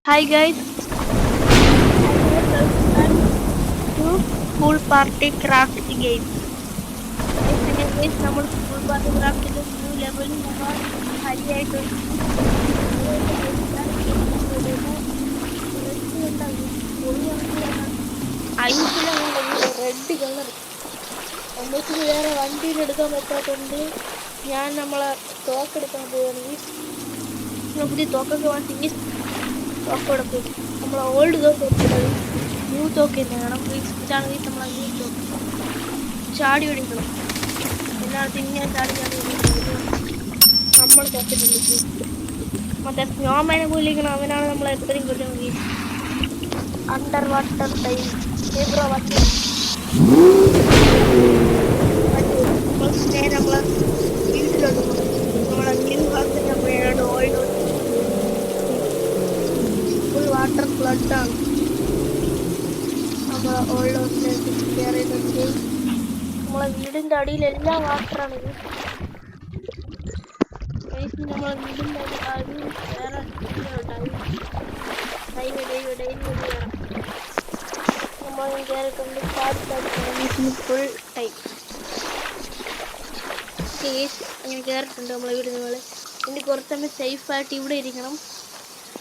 Hi guys, welcome to Pool Party Craft game. Guys, നമ്മൾ Pool Party Craft ന്റെ new level നമ്മൾ ഹരിയായിട്ടുണ്ട്. Red colour നമുക്ക് വേറെ വണ്ടിയിൽ എടുക്കാൻ പറ്റാത്തതുകൊണ്ട് ഞാൻ നമ്മളെ തോക്കെടുക്കാൻ പോവുകയാണെങ്കിൽ പുതിയ തോക്കൊക്കെ വാങ്ങിച്ചെങ്കിൽ തോക്കെടുക്കും. നമ്മളെ ഓൾഡ് തോക്ക് എടുക്കുന്നത് ന്യൂ തോക്ക് തന്നെ വേണം. ഇതാണെങ്കിൽ നമ്മളെ ന്യൂ തോക്ക് ചാടി ഓടിക്കണം. എല്ലായിടത്തും ഇങ്ങനെ ചാടി നമ്മൾ തോക്കിട്ടുണ്ട്. മറ്റേ സ്നോമാനെ കൊല്ലിക്കണം, അവനാണ് നമ്മളെ എത്രയും കൊല്ലുമെങ്കിൽ. അണ്ടർ വാട്ടർ ടൈം നമ്മളെ വീട്ടിലോട്ട് പോകും. നമ്മളെ ന്യൂ ഹൗസിന്റെ പോയാണ് ഓൾഡ് ഫുൾ വാട്ടർ ഫ്ലഡാണ്. നമ്മളെ ഓൾഡ് ഹൗസിലേക്ക് കയറിയിട്ടുണ്ട്. നമ്മളെ വീടിന്റെ അടിയിലെല്ലാം വാട്ടറാണ്. നമ്മളെ വീടിന്റെ അടി വേറെ നമ്മൾ കയറിയിട്ടുണ്ട്. ഫുൾ ടൈം അങ്ങനെ കയറിയിട്ടുണ്ട് നമ്മളെ വീടിന് മേലെ. ഇനി കുറച്ചൊന്ന് സേഫായിട്ട് ഇവിടെ ഇരിക്കണം,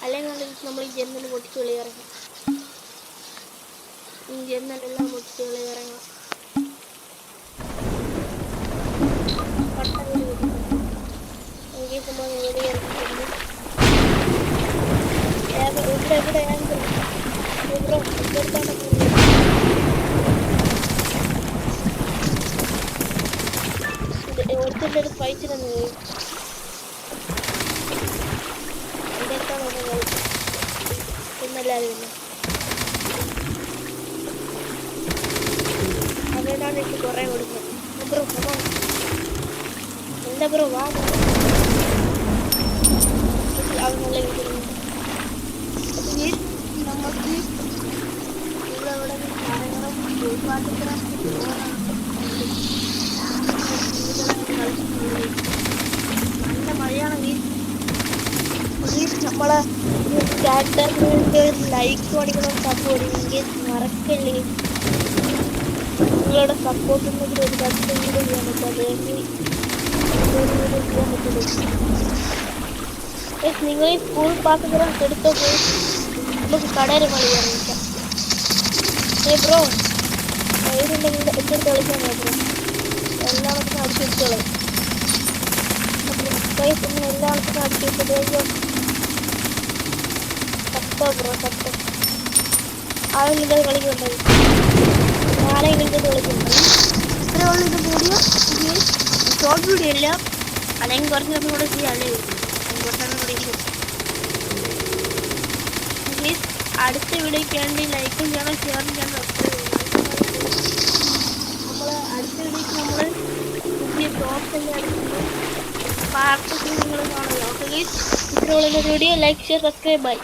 അല്ലെങ്കിൽ നമ്മൾ ഈ ജനൽ പൊട്ടിച്ച് വെളിയിറങ്ങും. ഈ ജനലെല്ലാം പൊട്ടിച്ച് വെളിയിറങ്ങാം. നമ്മൾ വെളിയിറങ്ങിയിട്ടുണ്ട്. ഇവിടെ ഒരുത്തൻ്റെ ഒരു ഫൈറ്റിനെന്ന് പോയി. പിന്നെല്ലാരും അവനാണ് എനിക്ക് കുറെ കൊടുക്കുന്നത്. ബ്രോ എന്താ ബ്രോ വാ അവനുള്ള നമുക്ക് ഇവിടെ ഇവിടെ കാര്യങ്ങളും നല്ല മഴയാണെങ്കിൽ നമ്മളെ ചാനലിൻ്റെ ലൈക്ക് പഠിക്കണം, സബ് പഠിക്കണമെങ്കിൽ മറക്കല്ലേ. നിങ്ങളുടെ സപ്പോർട്ട് ഉണ്ടെങ്കിൽ ഒരു കട്ടെങ്കിലും ചെയ്യാൻ പറ്റും. അല്ലെങ്കിൽ ചെയ്യാൻ പറ്റുള്ളൂ. നിങ്ങൾ ഈ സ്കൂൾ പാത്രത്തിലും എടുത്തോ പോയി നമുക്ക് കടയിൽ മണി അറിയിക്കാം. ബ്രോ ഏതുണ്ടെങ്കിൽ എന്തെടുത്ത് കളിക്കാൻ ബ്രോ എല്ലാവർക്കും അടിച്ചെടുത്തോളെ. ഇങ്ങനെ എല്ലാവർക്കും അടിച്ചെടുത്തോ സത്തോ ബ്രോ സത്തോ. ആരും നിന്റെ കളിക്കുന്നുണ്ടായി, നാളെ നിന്റെ കളിക്കുന്നുണ്ടായി. ഇത്രേ ഉള്ളൂ ഇത് വീഡിയോ. ഷോർട്ട് വീഡിയോ ഇല്ല, അല്ലെങ്കിൽ കുറച്ച് സമയം കൂടെ ചെയ്യാല്ലേ. അടുത്ത വീഡിയോയ്ക്ക് വേണ്ടി ലൈക്കും ചെയ്യണം, ഷെയറും ചെയ്യണം, സബ്സ്ക്രൈബ് ചെയ്യണം. നമ്മൾ അടുത്ത വീഡിയോയ്ക്ക് നമ്മൾ പുതിയ ടോപ്പ് തന്നെ അടിക്കുന്നത് പാർട്ടി നിങ്ങൾ കാണുക. ഓക്കെ ഗൈസ്, ഇത്രയുള്ള video like share subscribe bye.